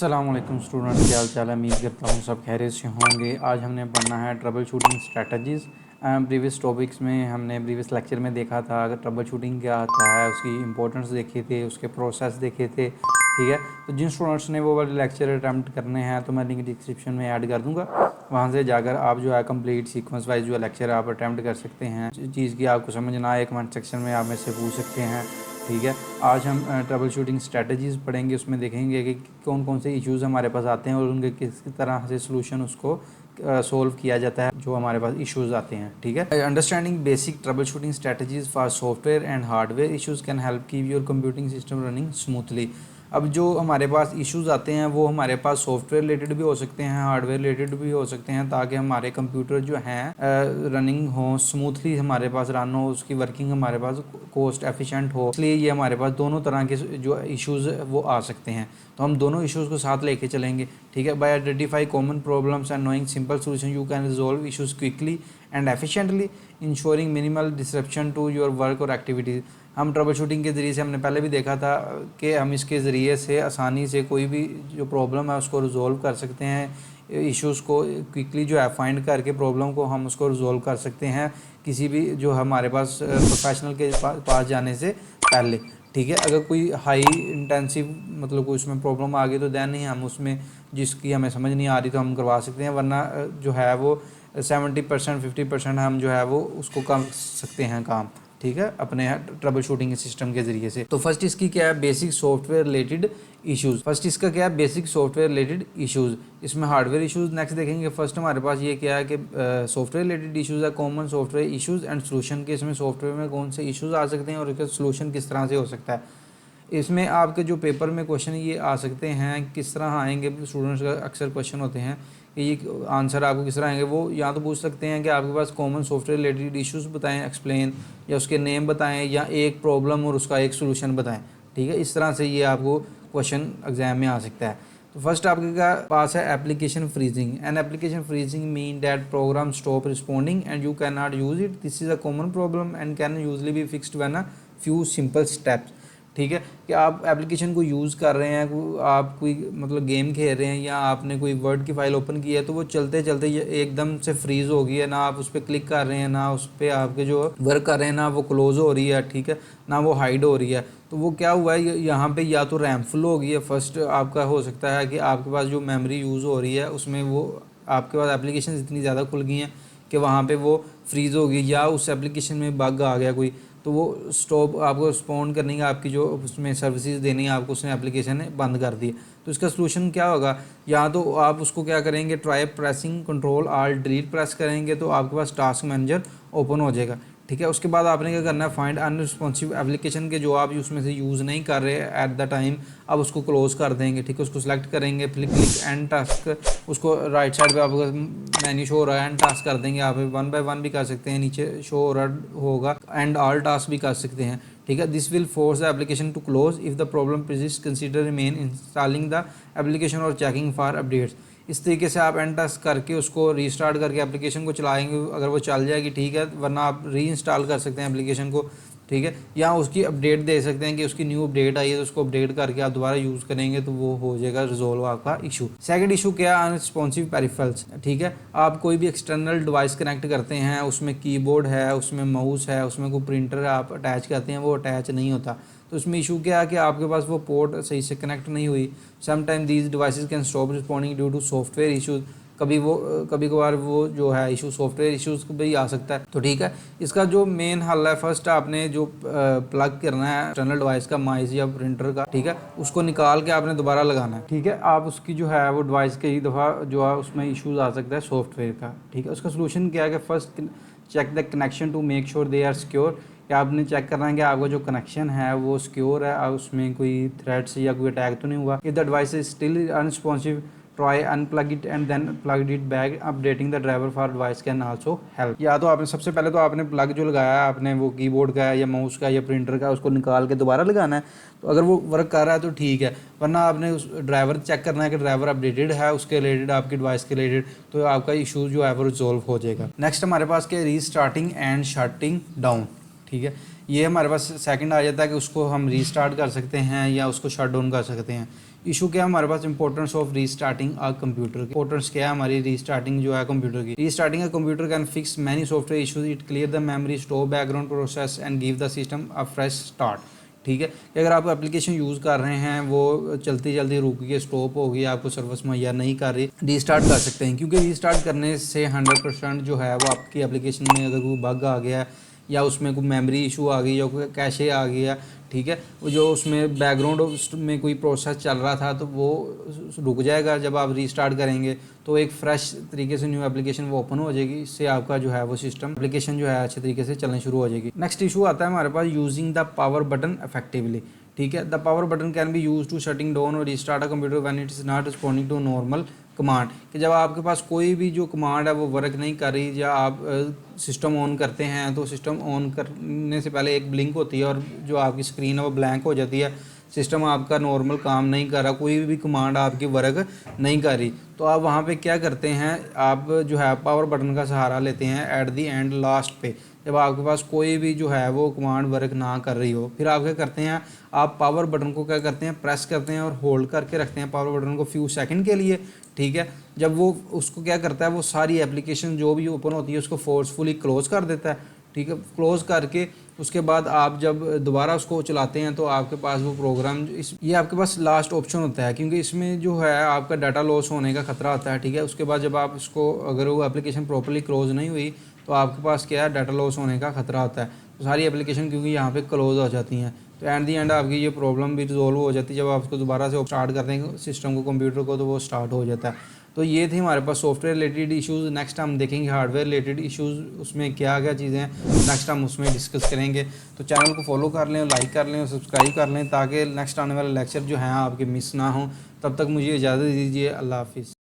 अस्सलाम वालेकुम स्टूडेंट, क्या हाल चाल है। उम्मीद करता हूँ सब खैरियत से होंगे। आज हमने पढ़ना है trouble shooting strategies. Previous topics में हमने प्रीवियस लेक्चर में देखा था अगर ट्रबल शूटिंग क्या आता है, उसकी इंपॉर्टेंस देखे थे, उसके प्रोसेस देखे थे। ठीक है, तो जिन स्टूडेंट्स ने वो वाले लेक्चर अटैम्प्ट करने हैं तो मैं लिंक डिस्क्रिप्शन में ऐड कर दूँगा, वहाँ से जाकर आप जो है कंप्लीट सीक्वेंस वाइज जो लेक्चर आप अटैम्प्ट कर सकते हैं। चीज़ की आपको समझ ना आए कमेंट सेक्शन में आप मेरे से पूछ सकते हैं। ठीक है, आज हम ट्रबल शूटिंग स्ट्रेटजीज़ पढ़ेंगे। उसमें देखेंगे कि कौन कौन से इश्यूज़ हमारे पास आते हैं और उनके किस तरह से सॉल्यूशन उसको सोल्व किया जाता है जो हमारे पास इश्यूज़ आते हैं। ठीक है, understanding basic trouble shooting strategies for software and hardware issues can help keep your computing system running smoothly. अब जो हमारे पास इश्यूज़ आते हैं वो हमारे पास सॉफ्टवेयर रिलेटेड भी हो सकते हैं, हार्डवेयर रिलेटेड भी हो सकते हैं, ताकि हमारे कंप्यूटर जो हैं रनिंग हो स्मूथली, हमारे पास रन हो, उसकी वर्किंग हमारे पास कॉस्ट एफिशिएंट हो। इसलिए ये हमारे पास दोनों तरह के जो इश्यूज़ वो आ सकते हैं, तो हम दोनों इश्यूज़ को साथ लेके चलेंगे। ठीक है, by identify common problems and knowing simple solution you can resolve issues quickly and efficiently insuring minimal disruption to your work और एक्टिविटीज़। हम ट्रबल शूटिंग के ज़रिए से हमने पहले भी देखा था कि हम इसके ज़रिए से आसानी से कोई भी जो प्रॉब्लम है उसको रिजॉल्व कर सकते हैं। इश्यूज़ को क्विकली जो है फाइंड करके प्रॉब्लम को हम उसको रिजॉल्व कर सकते हैं किसी भी जो हमारे पास प्रोफेशनल के पास जाने से पहले। ठीक है, अगर कोई हाई इंटेंसिव मतलब कोई उसमें प्रॉब्लम आ गई तो दैन ही हम उसमें जिसकी हमें समझ नहीं आ रही तो हम करवा सकते हैं, वरना जो है वो 70% 50% हम जो है वो उसको कर सकते हैं काम। ठीक है, अपने ट्रबल शूटिंग सिस्टम के ज़रिए से। तो फर्स्ट इसकी क्या है, basic software related issues. First इसका क्या है, बेसिक सॉफ्टवेयर रिलेटेड इश्यूज़। इसमें हार्डवेयर इश्यूज़ नेक्स्ट देखेंगे। फर्स्ट हमारे पास ये क्या है कि सॉफ्टवेयर रिलेटेड इश्यूज़ है, common software issues and solution के। इसमें सॉफ्टवेयर में कौन से इश्यूज़ आ सकते हैं और इसका सोल्यूशन किस तरह से हो सकता है। इसमें आपके जो पेपर में क्वेश्चन ये आ सकते हैं, किस तरह आएंगे, स्टूडेंट्स का अक्सर क्वेश्चन होते हैं कि ये आंसर आपको किस तरह आएंगे। वो या तो पूछ सकते हैं कि आपके पास कॉमन सॉफ्टवेयर रिलेटेड इश्यूज़ बताएं, एक्सप्लेन, या उसके नेम बताएं, या एक प्रॉब्लम और उसका एक सोल्यूशन बताएं। ठीक है, इस तरह से ये आपको क्वेश्चन एग्जाम में आ सकता है। तो फर्स्ट आपके पास है application freezing. And application freezing mean that program stop responding and you can not use it. This is a common problem and can usually be fixed when a few simple steps. ठीक है, कि आप application को use कर रहे हैं, आप कोई मतलब गेम खेल रहे हैं या आपने कोई वर्ड की फ़ाइल ओपन की है तो वो चलते चलते एकदम से फ्रीज़ हो गई है, ना आप उस पर क्लिक कर रहे हैं, ना उस पर आपके जो वर्क कर रहे हैं ना वो क्लोज़ हो रही है। ठीक है, ना वो हाइड हो रही है। तो वो क्या हुआ है, यहाँ पे या तो रैम फुल हो गई है। फर्स्ट आपका हो सकता है कि आपके पास जो मेमोरी यूज़ हो रही है उसमें वो आपके पास एप्लीकेशन इतनी ज़्यादा खुल गई हैं कि वहाँ पे वो फ्रीज़ हो गई, या उस एप्लीकेशन में बग आ गया कोई, तो वो स्टॉप आपको रिस्पॉन्ड करने का आपकी जो उसमें सर्विसेज देनी है आपको उसने एप्लीकेशन ने बंद कर दी। तो इसका सलूशन क्या होगा, या तो आप उसको क्या करेंगे, try pressing control alt delete press करेंगे तो आपके पास टास्क मैनेजर ओपन हो जाएगा। ठीक है, उसके बाद आपने क्या करना है, फाइंड अनरिस्पॉन्सिव एप्लीकेशन के जो आप उसमें से यूज़ नहीं कर रहे एट द टाइम, आप उसको क्लोज़ कर देंगे। ठीक है, उसको सेलेक्ट करेंगे, फिर क्लिक एंड टास्क, उसको राइट साइड पे आपको मेन्यू शो हो रहा है, एंड टास्क कर देंगे। आप 1 बाय 1 भी कर सकते हैं, नीचे शो हो रहा होगा, एंड ऑल टास्क भी कर सकते हैं। ठीक है, this will force the application to close if the problem persist, consider remain installing the application और चेकिंग फॉर अपडेट्स। इस तरीके से आप एंड टास्क करके उसको रीस्टार्ट करके एप्लीकेशन को चलाएंगे, अगर वो चल जाएगी ठीक है, वरना आप री इंस्टॉल कर सकते हैं एप्लीकेशन को। ठीक है, या उसकी अपडेट दे सकते हैं कि उसकी न्यू अपडेट आई है तो उसको अपडेट करके आप दोबारा यूज़ करेंगे तो वो हो जाएगा रिजोल्व आपका इशू। सेकंड इशू क्या है, अनरिस्पॉन्सिव पेरिफेरल्स। ठीक है, आप कोई भी एक्सटर्नल डिवाइस कनेक्ट करते हैं, उसमें कीबोर्ड है, उसमें माउस है, उसमें कोई प्रिंटर आप अटैच करते हैं, वो अटैच नहीं होता, तो उसमें इशू क्या है कि आपके पास वो पोर्ट सही से कनेक्ट नहीं हुई। Sometime these devices can stop responding due to software issues. कभी कभार वो जो है इशू सॉफ्टवेयर इश्यूज़ भी आ सकता है। तो ठीक है, इसका जो मेन हल है, फर्स्ट आपने जो प्लग करना है एक्सटर्नल डिवाइस का, माइस या प्रिंटर का, ठीक है, उसको निकाल के आपने दोबारा लगाना है। ठीक है, आप उसकी जो है वो डिवाइस कई दफ़ा जो है उसमें इशूज़ आ सकता है सॉफ्टवेयर का। ठीक है, उसका सोल्यूशन क्या है कि first check the connection to make sure they are secure. कि आपने चेक करना है कि आपका जो कनेक्शन है वो सिक्योर है, उसमें कोई थ्रेड्स या कोई अटैक तो नहीं हुआ। If the device is still unresponsive, try unplug it and then plug it back. Updating the driver for device can also help. या तो आपने सबसे पहले तो आपने प्लग जो लगाया है आपने वो कीबोर्ड का या माउस का या प्रिंटर का, उसको निकाल के दोबारा लगाना है। तो अगर वो वर्क कर रहा है तो ठीक है, वरना आपने उस ड्राइवर चेक करना है कि ड्राइवर अपडेटेड है उसके रिलेटेड, आपकी डिवाइस के रिलेटेड, तो आपका इशू जो है वो रिजोल्व हो जाएगा। नेक्स्ट हमारे पास क्या, रीस्टार्टिंग एंड शटिंग डाउन। ठीक है, ये हमारे पास सेकंड आ जाता है कि उसको हम रीस्टार्ट कर सकते हैं या उसको शट डाउन कर सकते हैं। इशू क्या है हमारे पास, importance of restarting a computer. Importance क्या है हमारी रीस्टार्टिंग जो है कंप्यूटर की। Restarting a computer can fix many software issues, it clear the memory, stop background process and give the system a fresh start. ठीक है, कि अगर आप एप्लीकेशन यूज़ कर रहे हैं वो चलती जल्दी रुक गई, स्टॉप हो गई, आपको सर्विस मुहैया नहीं कर रही, रीस्टार्ट कर सकते हैं। क्योंकि रीस्टार्ट करने से 100% जो है वो आपकी एप्लीकेशन में अगर कोई बग आ गया या उसमें कोई मेमोरी इशू आ गई या कोई कैशे आ गया, ठीक है, वो जो उसमें बैकग्राउंड में कोई प्रोसेस चल रहा था तो वो रुक जाएगा। जब आप रीस्टार्ट करेंगे तो एक फ्रेश तरीके से न्यू एप्लीकेशन वो ओपन हो जाएगी, इससे आपका जो है वो सिस्टम एप्लीकेशन जो है अच्छे तरीके से चलने शुरू हो जाएगी। नेक्स्ट इशू आता है हमारे पास using the power button effectively. ठीक है, the power button can be use to shutting down और restart a computer when it is not responding to normal command. कि जब आपके पास कोई भी जो कमांड है वो वर्क नहीं कर रही, या आप सिस्टम ऑन करते हैं तो सिस्टम ऑन करने से पहले एक ब्लिंक होती है और जो आपकी स्क्रीन है वो ब्लैंक हो जाती है, सिस्टम आपका नॉर्मल काम नहीं कर रहा, कोई भी कमांड आपकी वर्क नहीं कर रही, तो आप वहाँ पे क्या करते हैं, आप जो है पावर बटन का सहारा लेते हैं एट दी एंड लास्ट पे। जब आपके पास कोई भी जो है वो कमांड वर्क ना कर रही हो, फिर आप क्या करते हैं, आप पावर बटन को क्या करते हैं, प्रेस करते हैं और होल्ड करके रखते हैं पावर बटन को फ्यू सेकंड के लिए। ठीक है, जब वो उसको क्या करता है, वो सारी एप्लीकेशन जो भी ओपन होती है उसको फोर्सफुली क्लोज कर देता है। ठीक है, क्लोज करके उसके बाद आप जब दोबारा उसको चलाते हैं तो आपके पास वो प्रोग्राम ये आपके पास लास्ट ऑप्शन होता है, क्योंकि इसमें जो है आपका डाटा लॉस होने का खतरा होता है। ठीक है, उसके बाद जब आप इसको अगर वो एप्लीकेशन प्रॉपर्ली क्लोज नहीं हुई तो आपके पास क्या है, डाटा लॉस होने का खतरा होता है। तो सारी एप्लीकेशन क्योंकि यहाँ पे क्लोज हो जाती हैं, तो एट दी एंड आपकी ये प्रॉब्लम भी रिजॉल्व हो जाती है। जब आप उसको दोबारा से स्टार्ट करते हैं सिस्टम को, कंप्यूटर को, तो वो स्टार्ट हो जाता है। तो ये थे हमारे पास सॉफ्टवेयर रिलेटेड इश्यूज़। नेक्स्ट हम देखेंगे हार्डवेयर रिलेटेड इश्यूज़, उसमें क्या क्या चीज़ें हैं, नेक्स्ट हम उसमें डिस्कस करेंगे। तो चैनल को फॉलो कर लें, लाइक कर लें और सब्सक्राइब कर लें, ताकि नेक्स्ट आने वाले लेक्चर जो हैं आपके मिस ना हों। तब तक मुझे इजाज़त दीजिए, अल्लाह हाफिज़।